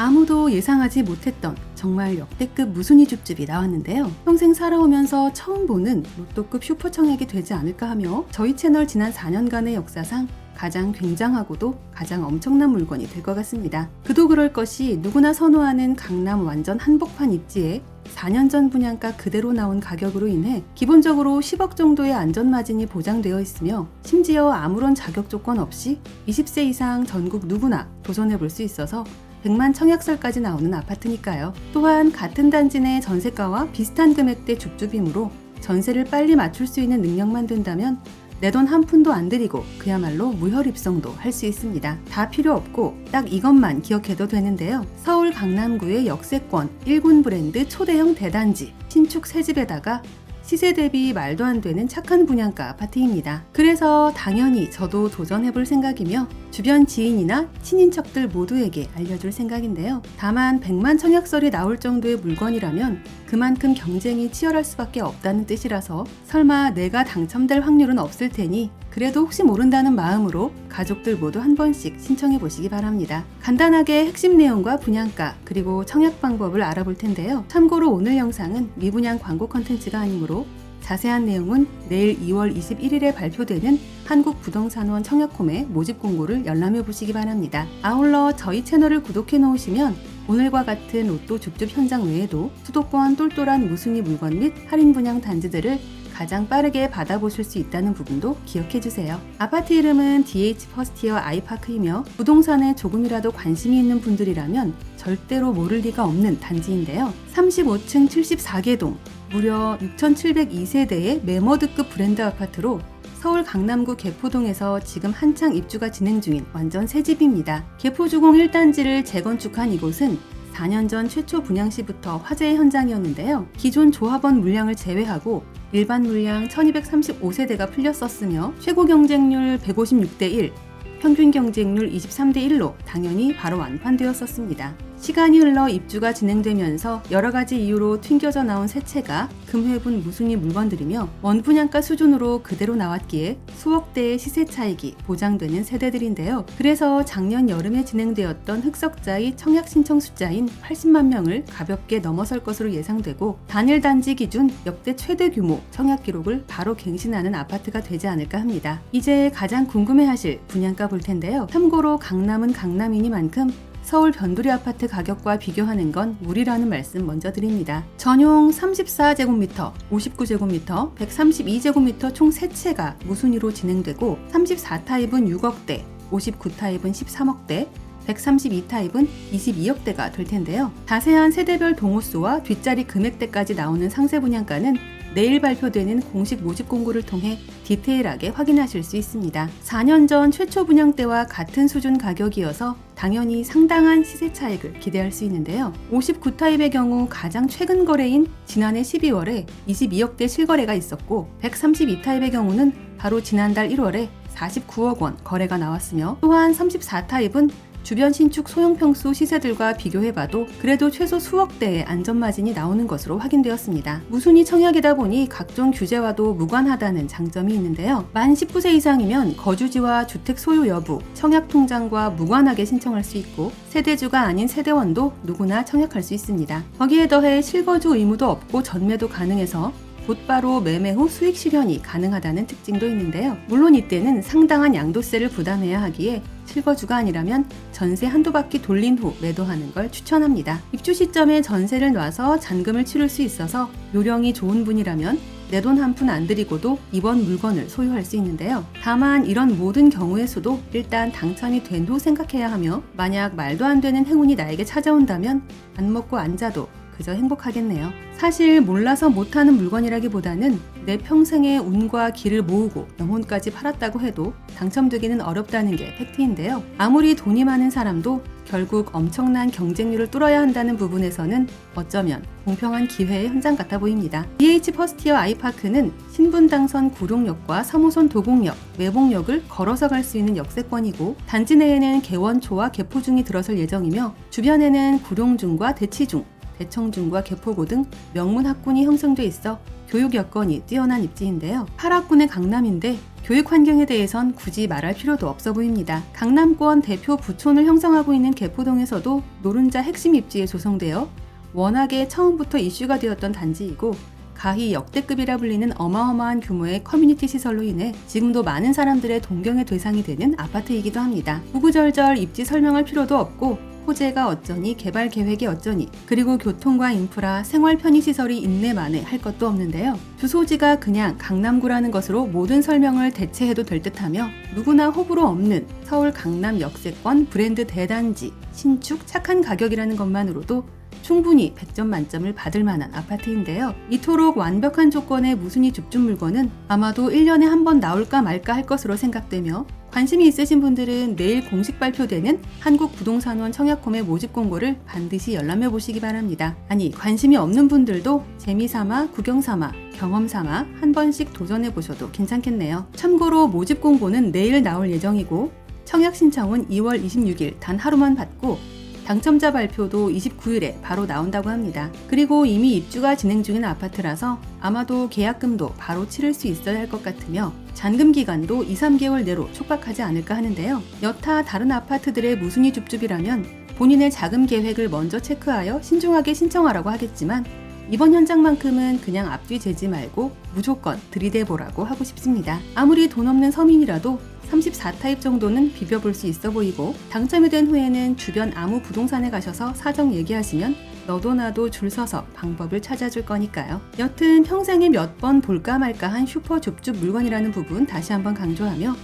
아무도 예상하지 못했던 정말 역대급 무순위 줍줍이 나왔는데요. 평생 살아오면서 처음 보는 로또급 슈퍼청약이 되지 않을까 하며 저희 채널 지난 4년간의 역사상 가장 굉장하고도 가장 엄청난 물건이 될 것 같습니다. 그도 그럴 것이 누구나 선호하는 강남 완전 한복판 입지에 4년 전 분양가 그대로 나온 가격으로 인해 기본적으로 10억 정도의 안전마진이 보장되어 있으며 심지어 아무런 자격 조건 없이 20세 이상 전국 누구나 도전해볼 수 있어서 100만 청약설까지 나오는 아파트니까요. 또한 같은 단지 내 전세가와 비슷한 금액대 줍줍이므로 전세를 빨리 맞출 수 있는 능력만 된다면 내 돈 한 푼도 안 들이고 그야말로 무혈 입성도 할 수 있습니다. 다 필요 없고 딱 이것만 기억해도 되는데요. 서울 강남구의 역세권 1군 브랜드 초대형 대단지 신축 새집에다가 시세 대비 말도 안 되는 착한 분양가 아파트입니다. 그래서 당연히 저도 도전해볼 생각이며 주변 지인이나 친인척들 모두에게 알려줄 생각인데요. 다만 100만 청약설이 나올 정도의 물건이라면 그만큼 경쟁이 치열할 수밖에 없다는 뜻이라서 설마 내가 당첨될 확률은 없을 테니 그래도 혹시 모른다는 마음으로 가족들 모두 한 번씩 신청해 보시기 바랍니다. 간단하게 핵심 내용과 분양가 그리고 청약 방법을 알아볼 텐데요. 참고로 오늘 영상은 미분양 광고 컨텐츠가 아니므로 자세한 내용은 내일 2월 21일에 발표되는 한국부동산원 청약홈의 모집 공고를 열람해 보시기 바랍니다. 아울러 저희 채널을 구독해 놓으시면 오늘과 같은 로또 줍줍 현장 외에도 수도권 똘똘한 무순위 물건 및 할인 분양 단지들을 가장 빠르게 받아보실 수 있다는 부분도 기억해주세요. 아파트 이름은 DH 퍼스티어 아이파크이며 부동산에 조금이라도 관심이 있는 분들이라면 절대로 모를 리가 없는 단지인데요. 35층 74개 동, 무려 6,702세대의 매머드급 브랜드 아파트로 서울 강남구 개포동에서 지금 한창 입주가 진행 중인 완전 새집입니다. 개포주공 1단지를 재건축한 이곳은 4년 전 최초 분양 시부터 화제의 현장이었는데요. 기존 조합원 물량을 제외하고 일반 물량 1235세대가 풀렸었으며 최고 경쟁률 156대 1, 평균 경쟁률 23대 1로 당연히 바로 완판되었었습니다. 시간이 흘러 입주가 진행되면서 여러 가지 이유로 튕겨져 나온 새 채가 금회분 무순위 물건들이며 원분양가 수준으로 그대로 나왔기에 수억 대의 시세 차익이 보장되는 세대들인데요. 그래서 작년 여름에 진행되었던 흑석자의 청약 신청 숫자인 80만 명을 가볍게 넘어설 것으로 예상되고 단일 단지 기준 역대 최대 규모 청약 기록을 바로 갱신하는 아파트가 되지 않을까 합니다. 이제 가장 궁금해하실 분양가 볼 텐데요. 참고로 강남은 강남이니만큼 서울 변두리 아파트 가격과 비교하는 건 무리라는 말씀 먼저 드립니다. 전용 34제곱미터, 59제곱미터, 132제곱미터 총 3채가 무순위로 진행되고 34타입은 6억대, 59타입은 13억대, 132타입은 22억대가 될 텐데요. 자세한 세대별 동호수와 뒷자리 금액대까지 나오는 상세 분양가는 내일 발표되는 공식 모집 공고를 통해 디테일하게 확인하실 수 있습니다. 4년 전 최초 분양 때와 같은 수준 가격이어서 당연히 상당한 시세 차익을 기대할 수 있는데요. 59타입의 경우 가장 최근 거래인 지난해 12월에 22억대 실거래가 있었고 132타입의 경우는 바로 지난달 1월에 49억 원 거래가 나왔으며 또한 34타입은 주변 신축 소형 평수 시세들과 비교해봐도 그래도 최소 수억대의 안전마진이 나오는 것으로 확인되었습니다. 무순위 청약이다 보니 각종 규제와도 무관하다는 장점이 있는데요. 만 19세 이상이면 거주지와 주택 소유 여부, 청약 통장과 무관하게 신청할 수 있고 세대주가 아닌 세대원도 누구나 청약할 수 있습니다. 거기에 더해 실거주 의무도 없고 전매도 가능해서 곧바로 매매 후 수익 실현이 가능하다는 특징도 있는데요. 물론 이때는 상당한 양도세를 부담해야 하기에 실거주가 아니라면 전세 한두 바퀴 돌린 후 매도하는 걸 추천합니다. 입주 시점에 전세를 놔서 잔금을 치를 수 있어서 요령이 좋은 분이라면 내 돈 한 푼 안 들이고도 이번 물건을 소유할 수 있는데요. 다만 이런 모든 경우의 수도 일단 당첨이 된 후 생각해야 하며 만약 말도 안 되는 행운이 나에게 찾아온다면 안 먹고 앉아도 그저 행복하겠네요. 사실 몰라서 못하는 물건이라기보다는 내 평생의 운과 기를 모으고 영혼까지 팔았다고 해도 당첨되기는 어렵다는 게 팩트인데요. 아무리 돈이 많은 사람도 결국 엄청난 경쟁률을 뚫어야 한다는 부분에서는 어쩌면 공평한 기회의 현장 같아 보입니다. DH 퍼스티어 아이파크는 신분당선 구룡역과 3호선 도곡역, 매봉역을 걸어서 갈 수 있는 역세권이고 단지 내에는 개원초와 개포중이 들어설 예정이며 주변에는 구룡중과 대치중, 대청중과 개포고 등 명문 학군이 형성돼 있어 교육 여건이 뛰어난 입지인데요. 8학군의 강남인데 교육 환경에 대해선 굳이 말할 필요도 없어 보입니다. 강남권 대표 부촌을 형성하고 있는 개포동에서도 노른자 핵심 입지에 조성되어 워낙에 처음부터 이슈가 되었던 단지이고 가히 역대급이라 불리는 어마어마한 규모의 커뮤니티 시설로 인해 지금도 많은 사람들의 동경의 대상이 되는 아파트이기도 합니다. 구구절절 입지 설명할 필요도 없고 호재가 어쩌니 개발 계획이 어쩌니 그리고 교통과 인프라, 생활 편의시설이 있네 마네 할 것도 없는데요. 주소지가 그냥 강남구라는 것으로 모든 설명을 대체해도 될 듯하며 누구나 호불호 없는 서울 강남 역세권 브랜드 대단지, 신축 착한 가격이라는 것만으로도 충분히 100점 만점을 받을 만한 아파트인데요. 이토록 완벽한 조건의 무순위 줍줍 물건은 아마도 1년에 한 번 나올까 말까 할 것으로 생각되며 관심이 있으신 분들은 내일 공식 발표되는 한국부동산원 청약홈의 모집 공고를 반드시 열람해 보시기 바랍니다. 아니, 관심이 없는 분들도 재미삼아, 구경삼아, 경험삼아 한 번씩 도전해 보셔도 괜찮겠네요. 참고로 모집 공고는 내일 나올 예정이고 청약 신청은 2월 26일 단 하루만 받고 당첨자 발표도 29일에 바로 나온다고 합니다. 그리고 이미 입주가 진행 중인 아파트라서 아마도 계약금도 바로 치를 수 있어야 할 것 같으며 잔금 기간도 2-3개월 내로 촉박하지 않을까 하는데요. 여타 다른 아파트들의 무순위 줍줍이라면 본인의 자금 계획을 먼저 체크하여 신중하게 신청하라고 하겠지만 이번 현장만큼은 그냥 앞뒤 재지 말고 무조건 들이대보라고 하고 싶습니다. 아무리 돈 없는 서민이라도 34타입 정도는 비벼볼 수 있어 보이고 당첨이 된 후에는 주변 아무 부동산에 가셔서 사정 얘기하시면 너도 나도 줄 서서 방법을 찾아줄 거니까요. 여튼 평생에 몇 번 볼까 말까한 슈퍼 줍줍 물건이라는 부분 다시 한번 강조하며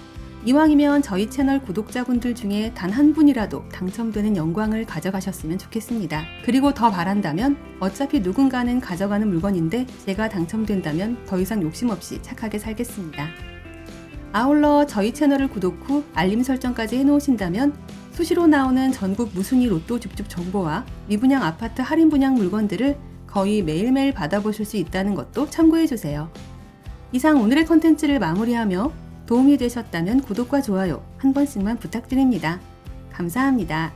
이왕이면 저희 채널 구독자분들 중에 단 한 분이라도 당첨되는 영광을 가져가셨으면 좋겠습니다. 그리고 더 바란다면 어차피 누군가는 가져가는 물건인데 제가 당첨된다면 더 이상 욕심 없이 착하게 살겠습니다. 아울러 저희 채널을 구독 후 알림 설정까지 해놓으신다면 수시로 나오는 전국 무순위 로또 줍줍 정보와 미분양 아파트 할인 분양 물건들을 거의 매일매일 받아보실 수 있다는 것도 참고해주세요. 이상 오늘의 컨텐츠를 마무리하며 도움이 되셨다면 구독과 좋아요 한 번씩만 부탁드립니다. 감사합니다.